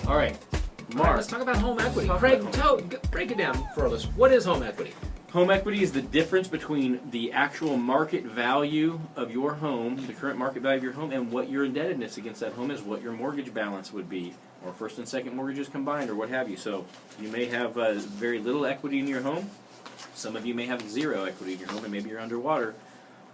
All right, All right, Mark. let's talk about home equity. Talk Craig, about break it down for us. What is home equity? Home equity is the difference between the actual market value of your home, the current market value of your home, and what your indebtedness against that home is, what your mortgage balance would be, or first and second mortgages combined, or what have you. So you may have very little equity in your home. Some of you may have zero equity in your home, and maybe you're underwater.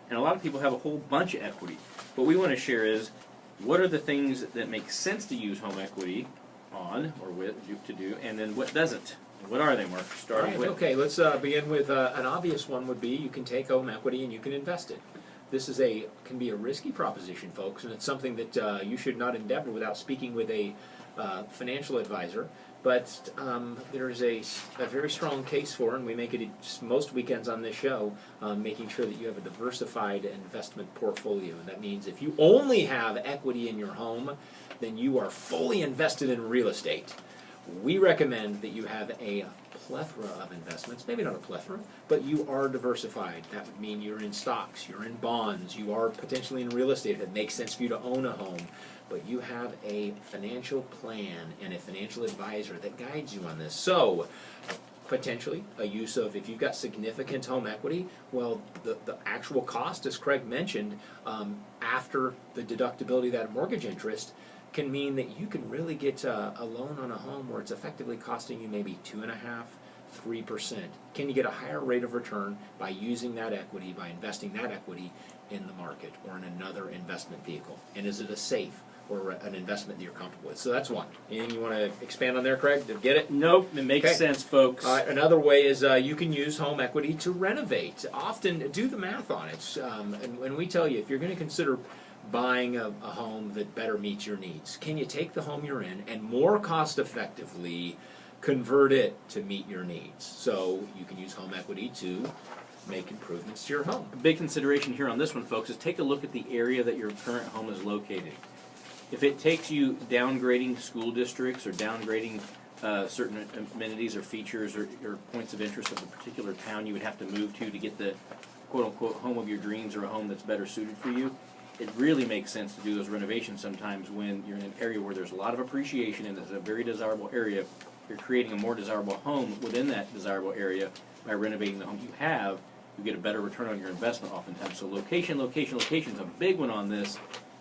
And a lot of people have a whole bunch of equity. What we want to share is, what are the things that make sense to use home equity on or with to do, and then what doesn't? What are they, Mark? Starting with. Okay, let's begin with an obvious one would be you can take home equity and you can invest it. This can be a risky proposition, folks, and it's something that you should not endeavor without speaking with a financial advisor. But there is a very strong case for, and we make it most weekends on this show, making sure that you have a diversified investment portfolio. And that means if you only have equity in your home, then you are fully invested in real estate. We recommend that you have a plethora of investments, maybe not a plethora, but you are diversified. That would mean you're in stocks, you're in bonds, you are potentially in real estate if it makes sense for you to own a home. But you have a financial plan and a financial advisor that guides you on this. So, potentially, a use of, if you've got significant home equity, well, the actual cost, as Craig mentioned, after the deductibility of that mortgage interest, can mean that you can really get a loan on a home where it's effectively costing you maybe 2.5%, 3%. Can you get a higher rate of return by using that equity, by investing that equity in the market or in another investment vehicle? And is it a safe or an investment that you're comfortable with? So that's one. Anything you want to expand on there, Craig, to get it? Nope, it makes sense, folks. Another way is you can use home equity to renovate. Often, do the math on it. And when we tell you, if you're going to consider buying a home that better meets your needs, can you take the home you're in and more cost effectively convert it to meet your needs? So you can use home equity to make improvements to your home. A big consideration here on this one, folks, is take a look at the area that your current home is located. If it takes you downgrading school districts or downgrading certain amenities or features or points of interest of a particular town you would have to move to get the quote-unquote home of your dreams or a home that's better suited for you, it really makes sense to do those renovations sometimes when you're in an area where there's a lot of appreciation and it's a very desirable area. You're creating a more desirable home within that desirable area by renovating the home you have. You get a better return on your investment oftentimes. So location is a big one on this.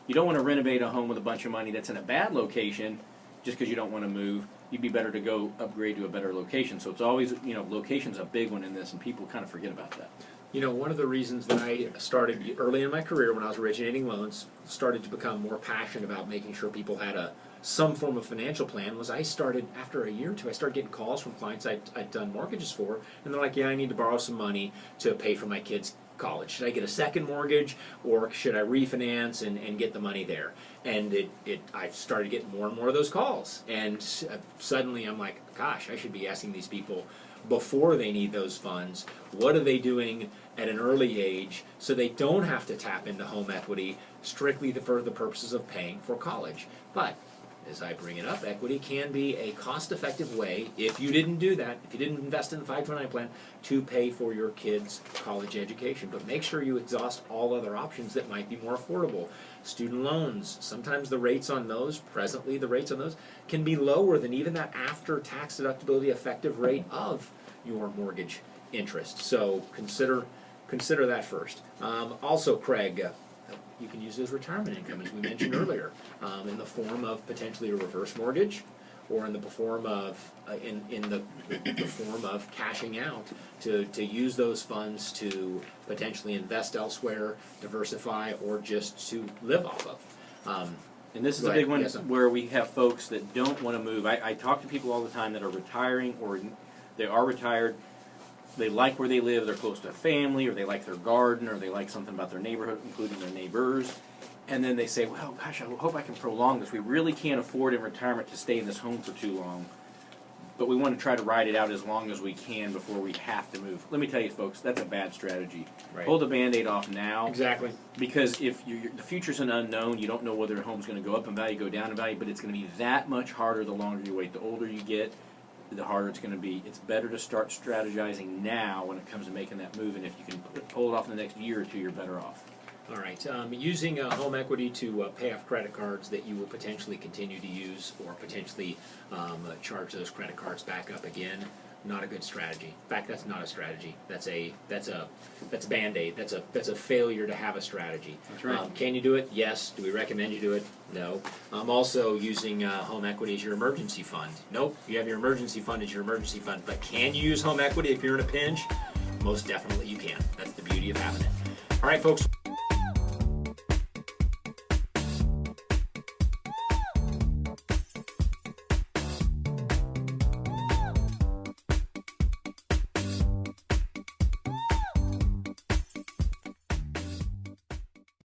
You don't want to renovate a home with a bunch of money that's in a bad location just because you don't want to move. You'd be better to go upgrade to a better location. So it's always, location's a big one in this, and people kind of forget about that. One of the reasons that I started early in my career when I was originating loans, started to become more passionate about making sure people had some form of financial plan, was I started, after a year or two, I started getting calls from clients I'd done mortgages for, and they're like, yeah, I need to borrow some money to pay for my kids' college. Should I get a second mortgage, or should I refinance and get the money there? And I started getting more and more of those calls, and suddenly I'm like, gosh, I should be asking these people before they need those funds, what are they doing at an early age so they don't have to tap into home equity strictly for the purposes of paying for college. But as I bring it up, equity can be a cost-effective way, if you didn't do that, if you didn't invest in the 529 plan, to pay for your kids' college education. But make sure you exhaust all other options that might be more affordable. Student loans, sometimes the rates on those, presently the rates on those, can be lower than even that after-tax deductibility effective rate of your mortgage interest. So consider that first. Also, Craig, you can use it as retirement income, as we mentioned earlier, in the form of potentially a reverse mortgage, or in the form of the form of cashing out to use those funds to potentially invest elsewhere, diversify, or just to live off of. And this is a big one where we have folks that don't want to move. I talk to people all the time that are retiring, or they are retired. They like where they live, they're close to a family, or they like their garden, or they like something about their neighborhood, including their neighbors. And then they say, well, gosh, I hope I can prolong this. We really can't afford in retirement to stay in this home for too long. But we want to try to ride it out as long as we can before we have to move. Let me tell you, folks, that's a bad strategy. Right. Pull the Band-Aid off now. Exactly. Because if the future's an unknown, you don't know whether a home's going to go up in value, go down in value, but it's going to be that much harder the longer you wait. The older you get, the harder it's going to be. It's better to start strategizing now when it comes to making that move, and if you can pull it off in the next year or two, you're better off. All right. Using home equity to pay off credit cards that you will potentially continue to use, or potentially charge those credit cards back up again. Not a good strategy. In fact, that's not a strategy. That's a Band-Aid. That's a failure to have a strategy. That's right. Can you do it? Yes. Do we recommend you do it? No. Also using home equity as your emergency fund. Nope. You have your emergency fund as your emergency fund, but can you use home equity if you're in a pinch? Most definitely you can. That's the beauty of having it. All right, folks.